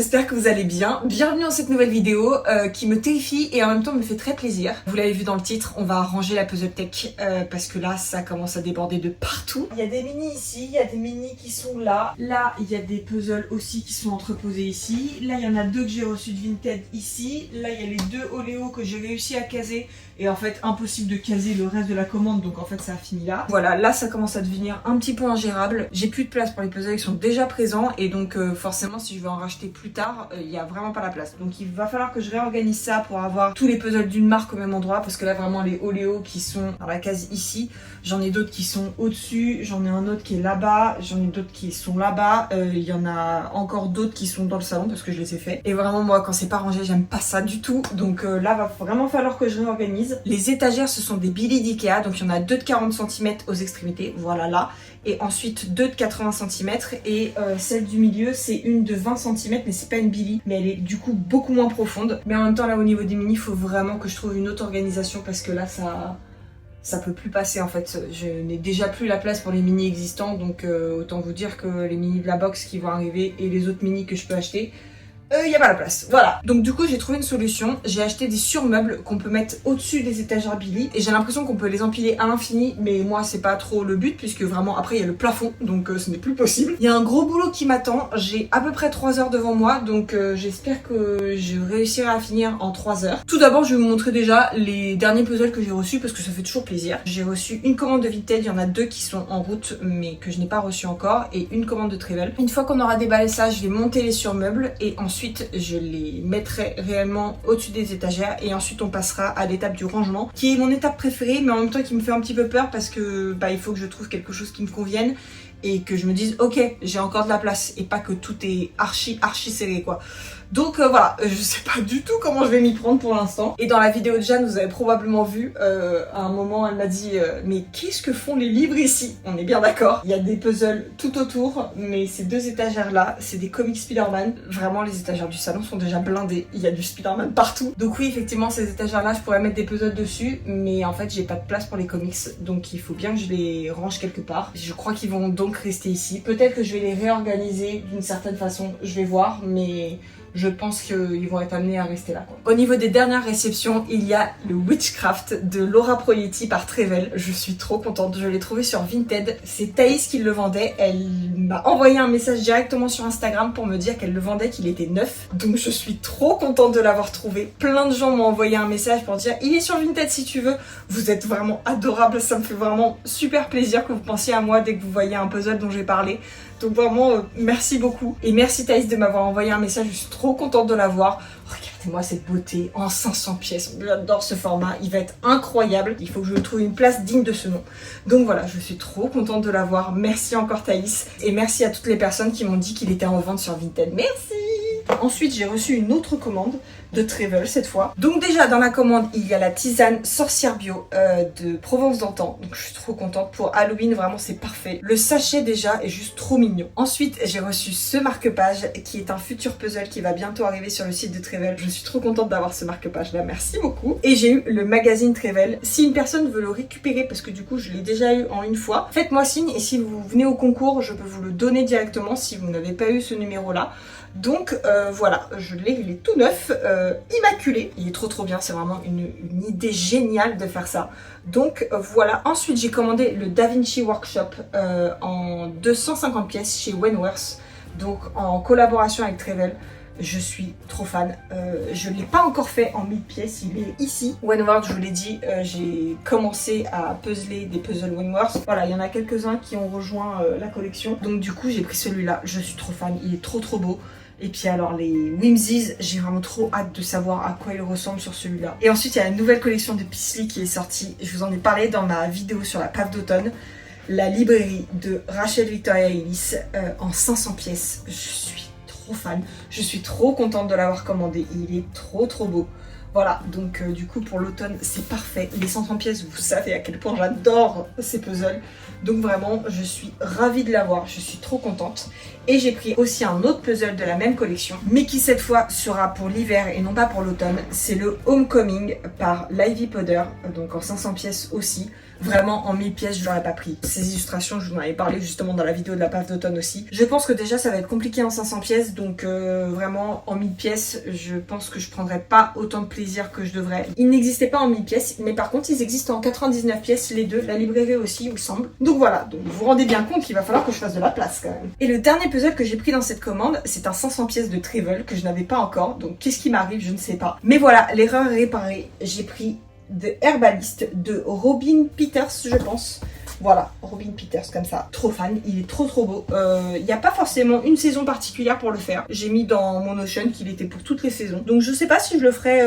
j'espère que vous allez bien. Bienvenue dans cette nouvelle vidéo qui me terrifie et en même temps me fait très plaisir. Vous l'avez vu dans le titre, on va ranger la puzzle tech parce que là ça commence à déborder de partout. Il y a des mini ici, il y a des mini qui sont là. Là il y a des puzzles aussi qui sont entreposés ici. Là il y en a deux que j'ai reçus de Vinted ici. Là il y a les deux Oléo que j'ai réussi à caser. Et en fait impossible de caser le reste de la commande, donc en fait ça a fini là. Voilà, là ça commence à devenir un petit peu ingérable. J'ai plus de place pour les puzzles qui sont déjà présents et donc forcément si je veux en racheter plus tard, il n'y a vraiment pas la place. Donc il va falloir que je réorganise ça pour avoir tous les puzzles d'une marque au même endroit, parce que là vraiment les Oléo qui sont dans la case ici, j'en ai d'autres qui sont au-dessus, j'en ai un autre qui est là-bas, j'en ai d'autres qui sont là-bas, il y en a encore d'autres qui sont dans le salon parce que je les ai fait. Et vraiment moi quand c'est pas rangé j'aime pas ça du tout, donc là va vraiment falloir que je réorganise. Les étagères ce sont des Billy d'Ikea, donc il y en a deux de 40 cm aux extrémités, voilà là, et ensuite deux de 80 cm et celle du milieu c'est une de 20 cm mais c'est pas une Billy, mais elle est du coup beaucoup moins profonde. Mais en même temps là au niveau des mini il faut vraiment que je trouve une autre organisation parce que là ça peut plus passer en fait. Je n'ai déjà plus la place pour les mini existants, donc autant vous dire que les mini de la box qui vont arriver et les autres mini que je peux acheter, y a pas la place, voilà. Donc du coup j'ai trouvé une solution, j'ai acheté des surmeubles qu'on peut mettre au-dessus des étagères Billy et j'ai l'impression qu'on peut les empiler à l'infini, mais moi c'est pas trop le but puisque vraiment après il y a le plafond, donc ce n'est plus possible. Il y a un gros boulot qui m'attend, j'ai à peu près 3 heures devant moi, donc j'espère que je réussirai à finir en 3 heures. Tout d'abord je vais vous montrer déjà les derniers puzzles que j'ai reçus parce que ça fait toujours plaisir. J'ai reçu une commande de Vinted, il y en a deux qui sont en route mais que je n'ai pas reçu encore, et une commande de Trevel. Une fois qu'on aura déballé ça, je vais monter les surmeubles et ensuite je les mettrai réellement au-dessus des étagères et ensuite on passera à l'étape du rangement qui est mon étape préférée mais en même temps qui me fait un petit peu peur parce que il faut que je trouve quelque chose qui me convienne et que je me dise ok j'ai encore de la place et pas que tout est archi serré quoi. Donc voilà, je sais pas du tout comment je vais m'y prendre pour l'instant. Et dans la vidéo de Jeanne, vous avez probablement vu, à un moment, elle m'a dit mais qu'est-ce que font les livres ici? On est bien d'accord. Il y a des puzzles tout autour, mais ces deux étagères-là, c'est des comics Spider-Man. Vraiment, les étagères du salon sont déjà blindées. Il y a du Spider-Man partout. Donc oui, effectivement, ces étagères-là, je pourrais mettre des puzzles dessus, mais en fait, j'ai pas de place pour les comics. Donc il faut bien que je les range quelque part. Je crois qu'ils vont donc rester ici. Peut-être que je vais les réorganiser d'une certaine façon. Je vais voir, mais je pense qu'ils vont être amenés à rester là, quoi. Au niveau des dernières réceptions, il y a le Witchcraft de Laura Proietti par Trevel. Je suis trop contente, je l'ai trouvé sur Vinted. C'est Thaïs qui le vendait. Elle m'a envoyé un message directement sur Instagram pour me dire qu'elle le vendait, qu'il était neuf. Donc je suis trop contente de l'avoir trouvé. Plein de gens m'ont envoyé un message pour dire il est sur Vinted si tu veux. Vous êtes vraiment adorables, ça me fait vraiment super plaisir que vous pensiez à moi dès que vous voyez un puzzle dont j'ai parlé. Donc vraiment, merci beaucoup. Et merci Thaïs de m'avoir envoyé un message, je suis trop contente de l'avoir. Regardez-moi cette beauté en 500 pièces. J'adore ce format, il va être incroyable. Il faut que je trouve une place digne de ce nom. Donc voilà, je suis trop contente de l'avoir. Merci encore Thaïs. Et merci à toutes les personnes qui m'ont dit qu'il était en vente sur Vinted. Merci! Ensuite, j'ai reçu une autre commande de Trevel cette fois. Donc déjà dans la commande, il y a la tisane sorcière bio de Provence d'antan. Donc je suis trop contente pour Halloween, vraiment c'est parfait. Le sachet déjà est juste trop mignon. Ensuite, j'ai reçu ce marque-page qui est un futur puzzle qui va bientôt arriver sur le site de Trevel. Je suis trop contente d'avoir ce marque-page là, merci beaucoup. Et j'ai eu le magazine Trevel. Si une personne veut le récupérer, parce que du coup je l'ai déjà eu en une fois, faites-moi signe et si vous venez au concours, je peux vous le donner directement si vous n'avez pas eu ce numéro là. Donc voilà, je l'ai, il est tout neuf, immaculé. Il est trop bien, c'est vraiment une idée géniale de faire ça. Donc voilà, ensuite j'ai commandé le Da Vinci Workshop en 250 pièces chez Wentworth. Donc en collaboration avec Trevel. Je suis trop fan. Je ne l'ai pas encore fait en 1000 pièces, il est ici. Wentworth, je vous l'ai dit, j'ai commencé à puzzler des puzzles Wentworth. Voilà, il y en a quelques-uns qui ont rejoint la collection. Donc du coup, j'ai pris celui-là. Je suis trop fan, il est trop beau. Et puis alors les Whimsies, j'ai vraiment trop hâte de savoir à quoi il ressemble sur celui-là. Et ensuite, il y a la nouvelle collection de Paisley qui est sortie. Je vous en ai parlé dans ma vidéo sur la pave d'automne. La librairie de Rachel Victoria Ellis en 500 pièces. Je suis trop fan. Je suis trop contente de l'avoir commandé. Il est trop beau. Voilà, donc du coup pour l'automne c'est parfait. Les 500 pièces, vous savez à quel point j'adore ces puzzles. Donc vraiment, je suis ravie de l'avoir, je suis trop contente. Et j'ai pris aussi un autre puzzle de la même collection, mais qui cette fois sera pour l'hiver et non pas pour l'automne. C'est le Homecoming par Livy Powder, donc en 500 pièces aussi. Vraiment, en 1000 pièces, je l'aurais pas pris. Ces illustrations, je vous en avais parlé justement dans la vidéo de la paf d'automne aussi. Je pense que déjà, ça va être compliqué en 500 pièces, donc vraiment, en 1000 pièces, je pense que je prendrai pas autant de plaisir que je devrais. Ils n'existaient pas en 1000 pièces, mais par contre, ils existent en 99 pièces, les deux. La librairie aussi, il me semble. Donc voilà, donc vous vous rendez bien compte qu'il va falloir que je fasse de la place quand même. Et le dernier puzzle que j'ai pris dans cette commande, c'est un 500 pièces de Travel que je n'avais pas encore. Donc qu'est-ce qui m'arrive, je ne sais pas. Mais voilà, l'erreur est réparée. J'ai pris The Herbalist de Robin Peters, je pense. Voilà, Robin Peters comme ça, trop fan, il est trop beau. Il n'y a pas forcément une saison particulière pour le faire. J'ai mis dans mon Notion qu'il était pour toutes les saisons. Donc je sais pas si je le ferai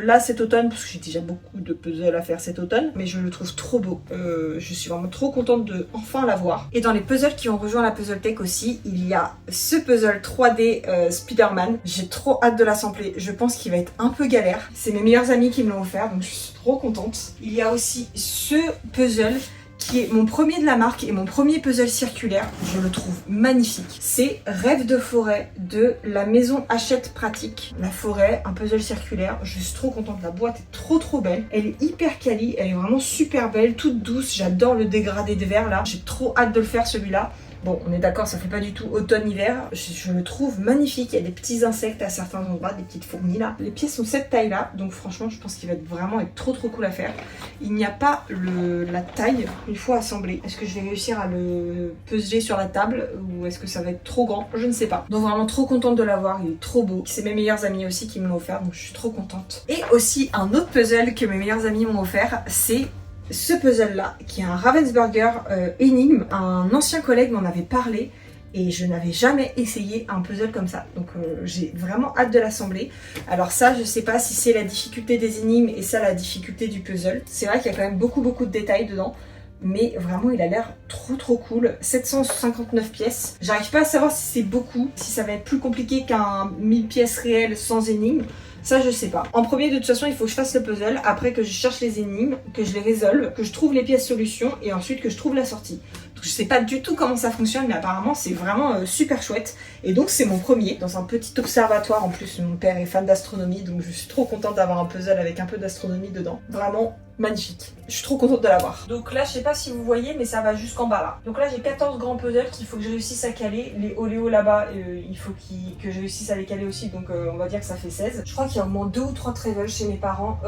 là cet automne, parce que j'ai déjà beaucoup de puzzles à faire cet automne, mais je le trouve trop beau. Je suis vraiment trop contente de enfin l'avoir. Et dans les puzzles qui ont rejoint la Puzzle Tech aussi, il y a ce puzzle 3D Spider-Man. J'ai trop hâte de l'assembler. Je pense qu'il va être un peu galère. C'est mes meilleurs amis qui me l'ont offert, donc je suis trop contente. Il y a aussi ce puzzle qui est mon premier de la marque et mon premier puzzle circulaire. Je le trouve magnifique. C'est Rêve de forêt de la maison Hachette Pratique. La forêt, un puzzle circulaire. Je suis trop contente. La boîte est trop belle. Elle est hyper quali. Elle est vraiment super belle, toute douce. J'adore le dégradé de verre là. J'ai trop hâte de le faire celui-là. Bon, on est d'accord, ça fait pas du tout automne-hiver. Je le trouve magnifique. Il y a des petits insectes à certains endroits, des petites fourmis là. Les pièces sont cette taille-là, donc franchement, je pense qu'il va vraiment être trop cool à faire. Il n'y a pas la taille une fois assemblé. Est-ce que je vais réussir à le puzzler sur la table ou est-ce que ça va être trop grand? Je ne sais pas. Donc vraiment trop contente de l'avoir. Il est trop beau. C'est mes meilleurs amis aussi qui me l'ont offert, donc je suis trop contente. Et aussi un autre puzzle que mes meilleurs amis m'ont offert, c'est ce puzzle là qui est un Ravensburger énigme. Un ancien collègue m'en avait parlé et je n'avais jamais essayé un puzzle comme ça, donc j'ai vraiment hâte de l'assembler. Alors ça, je sais pas si c'est la difficulté des énigmes et ça la difficulté du puzzle. C'est vrai qu'il y a quand même beaucoup de détails dedans, mais vraiment il a l'air trop cool. 759 pièces. J'arrive pas à savoir si c'est beaucoup, si ça va être plus compliqué qu'un 1000 pièces réelles sans énigmes. Ça, je sais pas. En premier, de toute façon, il faut que je fasse le puzzle, après que je cherche les énigmes, que je les résolve, que je trouve les pièces solutions et ensuite que je trouve la sortie. Donc, je sais pas du tout comment ça fonctionne, mais apparemment, c'est vraiment super chouette. Et donc, c'est mon premier, dans un petit observatoire. En plus, mon père est fan d'astronomie, donc je suis trop contente d'avoir un puzzle avec un peu d'astronomie dedans. Vraiment magnifique. Je suis trop contente de l'avoir. Donc là, je sais pas si vous voyez, mais ça va jusqu'en bas là. Donc là, j'ai 14 grands puzzles qu'il faut que je réussisse à caler. Les Oléo là-bas, il faut que je réussisse à les caler aussi, donc on va dire que ça fait 16. Je crois qu'il y a au moins 2 ou 3 Travel chez mes parents,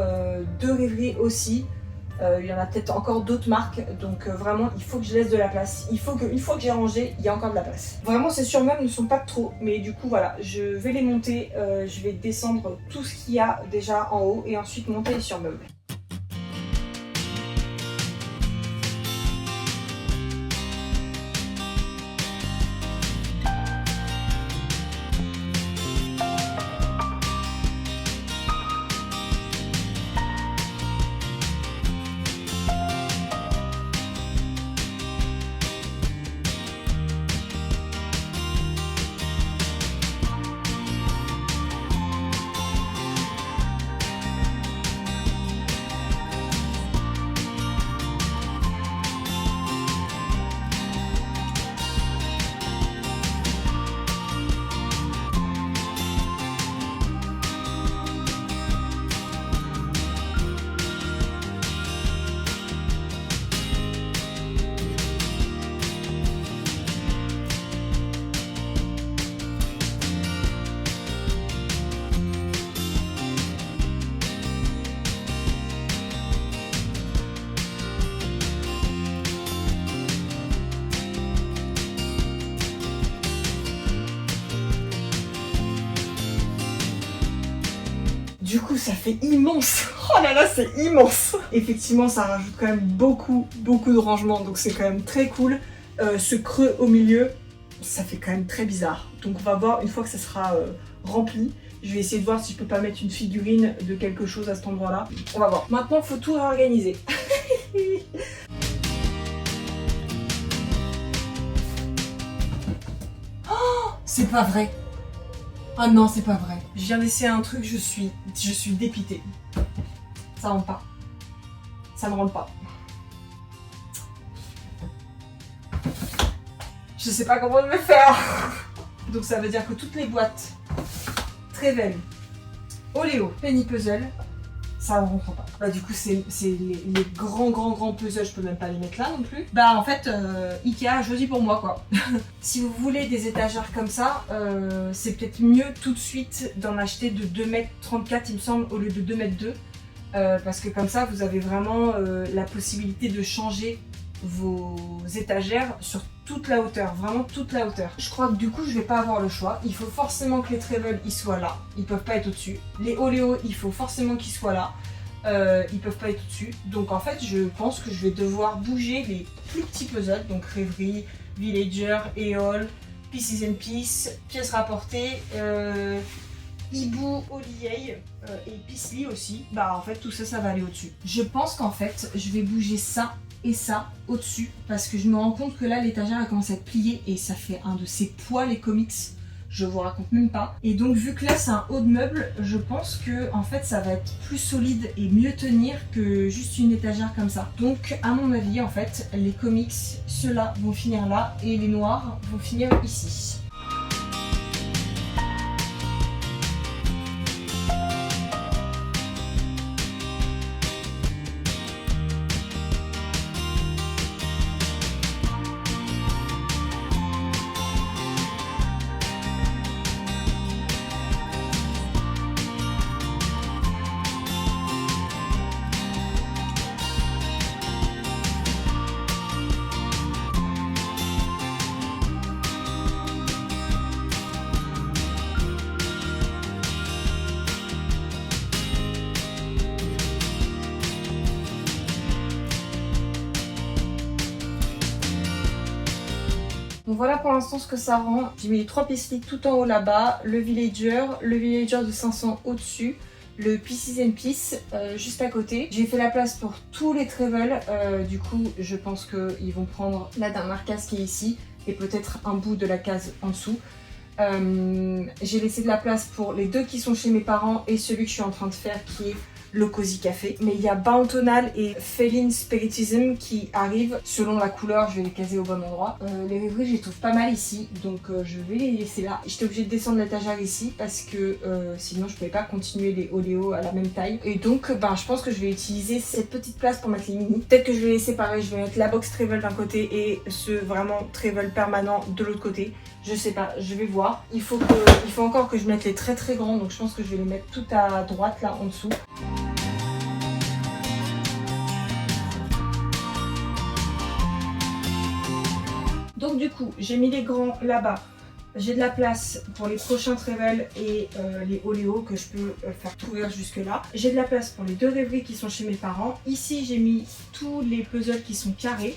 2 rêveries aussi. Il y en a peut-être encore d'autres marques, donc vraiment il faut que je laisse de la place. Il faut que, une fois que j'ai rangé, il y a encore de la place. Vraiment ces surmeubles ne sont pas trop, mais du coup voilà, je vais les monter, je vais descendre tout ce qu'il y a déjà en haut et ensuite monter les surmeubles. Du coup, ça fait immense. Oh là là, c'est immense. Effectivement, ça rajoute quand même beaucoup de rangements, donc c'est quand même très cool. Ce creux au milieu, ça fait quand même très bizarre. Donc on va voir une fois que ça sera rempli. Je vais essayer de voir si je peux pas mettre une figurine de quelque chose à cet endroit-là. On va voir. Maintenant, il faut tout réorganiser. Oh, c'est pas vrai. Ah non, c'est pas vrai. Je viens d'essayer un truc, je suis dépitée. Ça rentre pas. Ça ne rentre pas. Je sais pas comment je vais faire. Donc ça veut dire que toutes les boîtes Trevel, Oléo, Penny Puzzle, ça ne rentre pas. Bah du coup c'est les grands puzzles, je peux même pas les mettre là non plus. Bah en fait Ikea a choisi pour moi quoi. Si vous voulez des étagères comme ça, c'est peut-être mieux tout de suite d'en acheter de 2,34 m il me semble au lieu de 2,2 m. Parce que comme ça vous avez vraiment la possibilité de changer vos étagères sur toute la hauteur, vraiment toute la hauteur. Je crois que du coup je vais pas avoir le choix, il faut forcément que les Trevel ils soient là, ils peuvent pas être au-dessus. Les Oléo il faut forcément qu'ils soient là, ils peuvent pas être au-dessus. Donc en fait je pense que je vais devoir bouger les plus petits puzzles, donc Rêverie, Villager, Éole, Pieces and Piece, pièces rapportées, Hibou, Olier et Pisli aussi. Bah en fait tout ça, ça va aller au-dessus. Je pense qu'en fait je vais bouger ça et ça au-dessus parce que je me rends compte que là l'étagère a commencé à être pliée et ça fait un de ces poids les comics, je vous raconte même pas. Et donc vu que là c'est un haut de meuble, je pense que en fait ça va être plus solide et mieux tenir que juste une étagère comme ça. Donc à mon avis en fait les comics, ceux-là vont finir là et les noirs vont finir ici. Donc voilà pour l'instant ce que ça rend. J'ai mis les 3 Pisli tout en haut là-bas, le Villager de 500 au-dessus, le Pieces and Piece juste à côté. J'ai fait la place pour tous les Trevel, du coup je pense qu'ils vont prendre la dernière case qui est ici et peut-être un bout de la case en dessous. J'ai laissé de la place pour les 2 qui sont chez mes parents et celui que je suis en train de faire qui est le Cozy Café. Mais il y a Bountonal et Feline Spiritism qui arrivent selon la couleur, je vais les caser au bon endroit. Les rêveries, je les trouve pas mal ici, donc je vais les laisser là. J'étais obligée de descendre l'étagère ici parce que sinon je pouvais pas continuer les Oléo à la même taille. Et donc ben, je pense que je vais utiliser cette petite place pour mettre les mini. Peut-être que je vais laisser pareil, je vais mettre la box Trevel d'un côté et ce vraiment Trevel permanent de l'autre côté. Je sais pas, je vais voir. Il faut encore que je mette les très grands, donc je pense que je vais les mettre tout à droite là en dessous. Donc du coup, j'ai mis les grands là-bas. J'ai de la place pour les prochains Trevel et les Oléo que je peux faire couvrir jusque là. J'ai de la place pour les 2 rêveries qui sont chez mes parents. Ici, j'ai mis tous les puzzles qui sont carrés.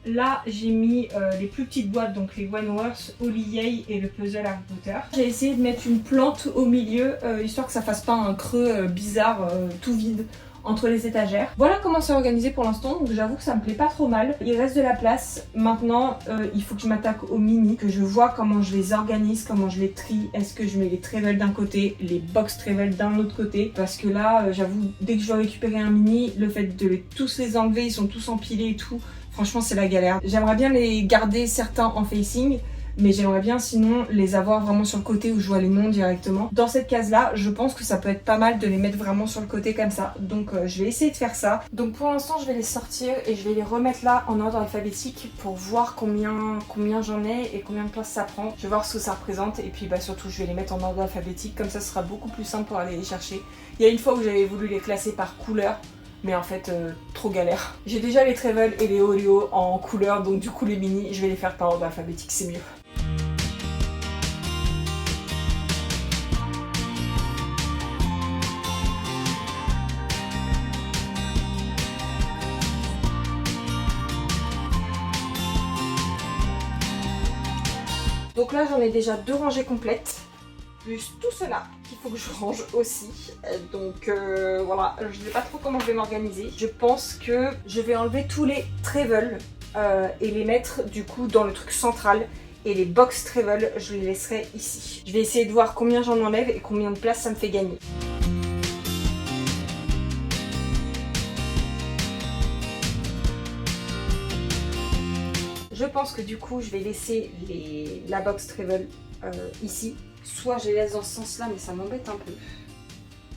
Là, j'ai mis les plus petites boîtes, donc les Wentworth, Olier et le puzzle Harry Potter. J'ai essayé de mettre une plante au milieu, histoire que ça fasse pas un creux bizarre, tout vide entre les étagères. Voilà comment c'est organisé pour l'instant, donc j'avoue que ça me plaît pas trop mal. Il reste de la place. Maintenant, il faut que je m'attaque aux mini, que je vois comment je les organise, comment je les trie. Est-ce que je mets les Trevel d'un côté, les box Trevel d'un autre côté? Parce que là, j'avoue, dès que je dois récupérer un mini, le fait de tous les enlever, ils sont tous empilés et tout, franchement c'est la galère. J'aimerais bien les garder certains en facing, mais j'aimerais bien sinon les avoir vraiment sur le côté où je vois les noms directement. Dans cette case là, je pense que ça peut être pas mal de les mettre vraiment sur le côté comme ça. Donc je vais essayer de faire ça. Donc pour l'instant je vais les sortir et je vais les remettre là en ordre alphabétique pour voir combien j'en ai et combien de place ça prend. Je vais voir ce que ça représente et puis bah surtout je vais les mettre en ordre alphabétique, comme ça ce sera beaucoup plus simple pour aller les chercher. Il y a une fois où j'avais voulu les classer par couleur, mais en fait trop galère. J'ai déjà les Trevel et les Oléo en couleur, donc du coup les mini je vais les faire par ordre alphabétique, c'est mieux. Donc là j'en ai déjà 2 rangées complètes, plus tout cela qu'il faut que je range aussi. Donc voilà, je ne sais pas trop comment je vais m'organiser. Je pense que je vais enlever tous les Trevel et les mettre du coup dans le truc central. Et les box Trevel, je les laisserai ici. Je vais essayer de voir combien j'en enlève et combien de place ça me fait gagner. Je pense que du coup je vais laisser la box Trevel ici. Soit je les laisse dans ce sens-là, mais ça m'embête un peu.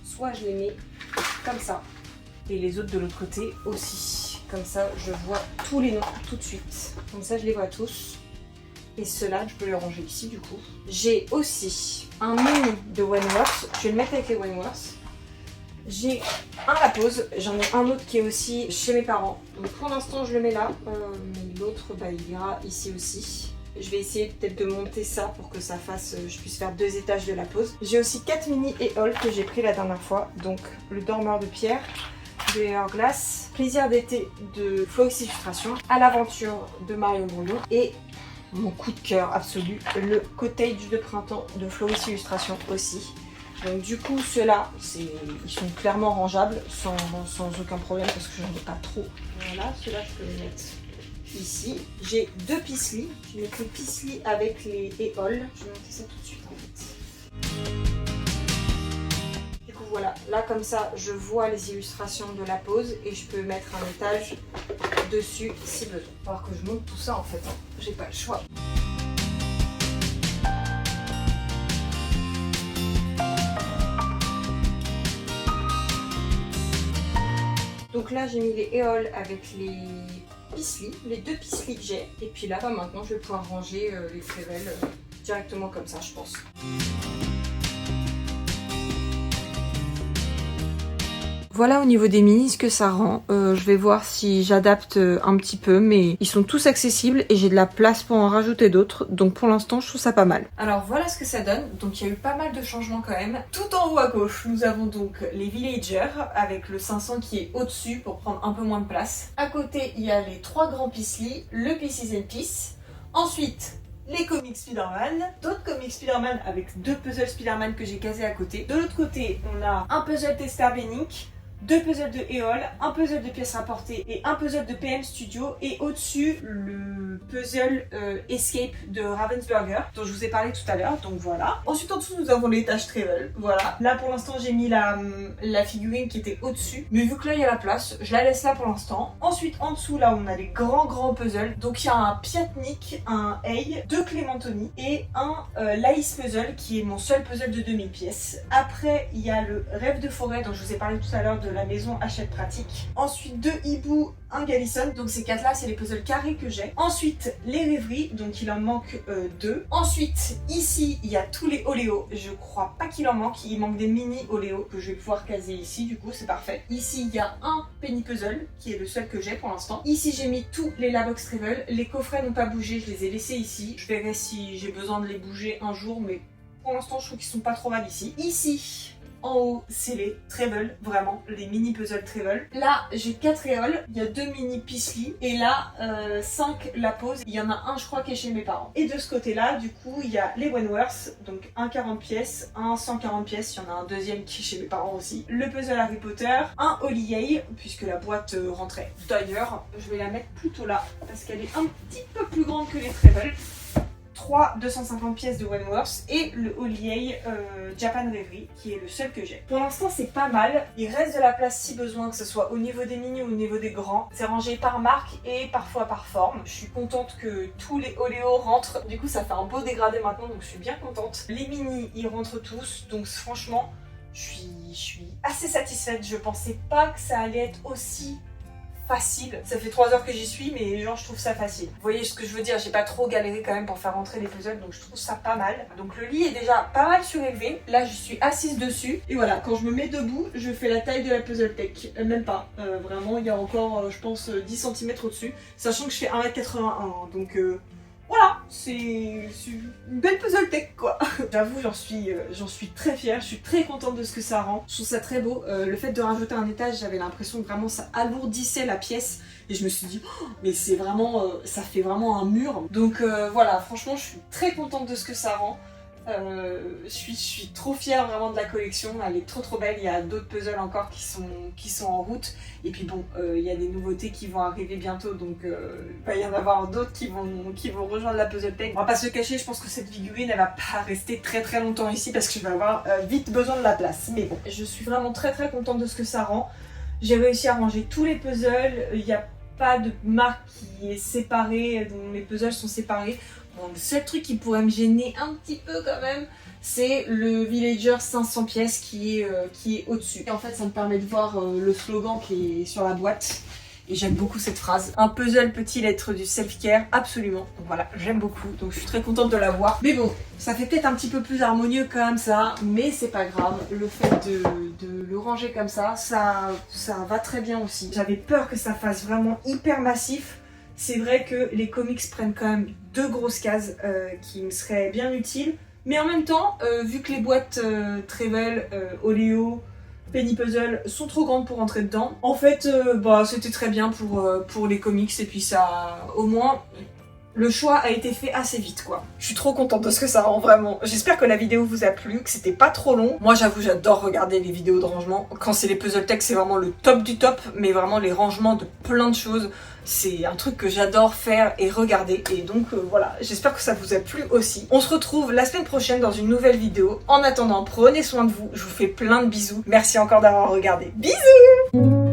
Soit je les mets comme ça. Et les autres de l'autre côté aussi. Comme ça, je vois tous les noms tout de suite. Comme ça, je les vois tous. Et ceux-là, je peux les ranger ici du coup. J'ai aussi un mini de Wentworth. Je vais le mettre avec les Wentworth. J'ai un La Pose. J'en ai un autre qui est aussi chez mes parents. Donc pour l'instant, je le mets là. Mais l'autre, il ira ici aussi. Je vais essayer peut-être de monter ça pour que ça fasse, je puisse faire 2 étages de La Pose. J'ai aussi 4 mini et Hall que j'ai pris la dernière fois. Donc le dormeur de pierre, de Hourglass, Plaisir d'été de Floris Illustration, À l'aventure de Marion Bourdieu et mon coup de cœur absolu, le Cottage de printemps de Floris Illustration aussi. Donc du coup ceux-là, ils sont clairement rangeables sans aucun problème parce que j'en ai pas trop. Voilà, ceux-là je peux les mettre ici. J'ai 2 pisselis. Je vais mettre les pisselis avec les éoles. Je vais monter ça tout de suite en fait. Du coup voilà, là comme ça je vois les illustrations de La Pose et je peux mettre un étage dessus si besoin. Il va falloir que je monte tout ça en fait, hein. J'ai pas le choix. Donc là j'ai mis les éoles avec les pisselis, les 2 pisselis que j'ai. Et puis là, maintenant je vais pouvoir ranger les Trevel directement comme ça je pense. Voilà au niveau des minis ce que ça rend. Je vais voir si j'adapte un petit peu, mais ils sont tous accessibles et j'ai de la place pour en rajouter d'autres. Donc pour l'instant, je trouve ça pas mal. Alors voilà ce que ça donne. Donc il y a eu pas mal de changements quand même. Tout en haut à gauche, nous avons donc les Villagers avec le 500 qui est au-dessus pour prendre un peu moins de place. À côté, il y a les 3 grands Pisselis, le Pieces and Piece. Ensuite, les comics Spider-Man, d'autres comics Spider-Man avec 2 puzzles Spider-Man que j'ai casés à côté. De l'autre côté, on a un puzzle Tester Benic, 2 puzzles de éole, un puzzle de pièces rapportées et un puzzle de PM Studio. Et au-dessus, le puzzle Escape de Ravensburger, dont je vous ai parlé tout à l'heure. Donc voilà. Ensuite, en dessous, nous avons l'étage Trevel. Voilà. Là, pour l'instant, j'ai mis la figurine qui était au-dessus. Mais vu que là, il y a la place, je la laisse là pour l'instant. Ensuite, en dessous, là, on a les grands puzzles. Donc, il y a un Piatnik, un Hey, 2 Clémentoni et un Laïs Puzzle, qui est mon seul puzzle de 2000 pièces. Après, il y a le Rêve de forêt, dont je vous ai parlé tout à l'heure, de la maison Hachette Pratique. Ensuite 2 hiboux, un Galison, donc ces 4 là c'est les puzzles carrés que j'ai. Ensuite les rêveries, donc il en manque 2. Ensuite ici il y a tous les Oléo, je crois pas qu'il en manque, il manque des mini Oléo que je vais pouvoir caser ici, du coup c'est parfait. Ici il y a un Penny Puzzle qui est le seul que j'ai pour l'instant. Ici j'ai mis tous les Labox Travel, les coffrets n'ont pas bougé, je les ai laissés ici. Je verrai si j'ai besoin de les bouger un jour, mais pour l'instant je trouve qu'ils sont pas trop mal ici. Ici en haut, c'est les Trevel, vraiment, les mini puzzles Trevel. Là, j'ai 4 éoles, il y a 2 mini Pisselis, et là, 5 La Pose. Il y en a un, je crois, qui est chez mes parents. Et de ce côté-là, du coup, il y a les Wentworth, donc un 40 pièces, un 140 pièces, il y en a un deuxième qui est chez mes parents aussi. Le puzzle Harry Potter, un Holiday, puisque la boîte rentrait. D'ailleurs, je vais la mettre plutôt là, parce qu'elle est un petit peu plus grande que les Trevel. 3 250 pièces de Wentworth et le Holiday Japan Reverie qui est le seul que j'ai. Pour l'instant c'est pas mal, il reste de la place si besoin, que ce soit au niveau des mini ou au niveau des grands. C'est rangé par marque et parfois par forme. Je suis contente que tous les Oléo rentrent, du coup ça fait un beau dégradé maintenant donc je suis bien contente. Les mini ils rentrent tous donc franchement je suis assez satisfaite. Je pensais pas que ça allait être aussi facile. Ça fait 3 heures que j'y suis, mais genre je trouve ça facile. Vous voyez ce que je veux dire, j'ai pas trop galéré quand même pour faire rentrer les puzzles, donc je trouve ça pas mal. Donc le lit est déjà pas mal surélevé. Là je suis assise dessus. Et voilà, quand je me mets debout, je fais la taille de la Puzzle Tech. Même pas. Vraiment, il y a encore, je pense, 10 cm au-dessus. Sachant que je fais 1m81. Hein, donc voilà, c'est une belle puzzle tech quoi. J'avoue, j'en suis très fière, je suis très contente de ce que ça rend. Je trouve ça très beau. Le fait de rajouter un étage, j'avais l'impression que vraiment ça alourdissait la pièce. Et je me suis dit, oh, mais c'est vraiment, ça fait vraiment un mur. Donc voilà, franchement, je suis très contente de ce que ça rend. Je suis trop fière vraiment de la collection, elle est trop belle. Il y a d'autres puzzles encore qui sont en route. Et puis bon, il y a des nouveautés qui vont arriver bientôt, donc il va y en avoir d'autres qui vont rejoindre la Puzzle Tech. On va pas se le cacher, je pense que cette figurine elle va pas rester très longtemps ici parce que je vais avoir vite besoin de la place. Mais bon, je suis vraiment très contente de ce que ça rend. J'ai réussi à ranger tous les puzzles, il y a pas de marque qui est séparée, dont les puzzles sont séparés. Bon, le seul truc qui pourrait me gêner un petit peu quand même, c'est le Villager 500 pièces qui est au-dessus. Et en fait, ça me permet de voir le slogan qui est sur la boîte. Et j'aime beaucoup cette phrase. Un puzzle peut-il être du self-care? Absolument. Donc voilà, j'aime beaucoup. Donc je suis très contente de l'avoir. Mais bon, ça fait peut-être un petit peu plus harmonieux quand même ça. Mais c'est pas grave. Le fait de le ranger comme ça va très bien aussi. J'avais peur que ça fasse vraiment hyper massif. C'est vrai que les comics prennent quand même 2 grosses cases qui me seraient bien utiles. Mais en même temps, vu que les boîtes Trevel, Oléo, Penny Puzzle sont trop grandes pour rentrer dedans. En fait, c'était très bien pour les comics et puis ça, au moins, le choix a été fait assez vite quoi. Je suis trop contente de ce que ça rend vraiment. J'espère que la vidéo vous a plu, que c'était pas trop long. Moi j'avoue j'adore regarder les vidéos de rangement. Quand c'est les puzzle tech c'est vraiment le top du top, mais vraiment les rangements de plein de choses. C'est un truc que j'adore faire et regarder et donc voilà, j'espère que ça vous a plu aussi. On se retrouve la semaine prochaine dans une nouvelle vidéo. En attendant, prenez soin de vous, je vous fais plein de bisous. Merci encore d'avoir regardé. Bisous!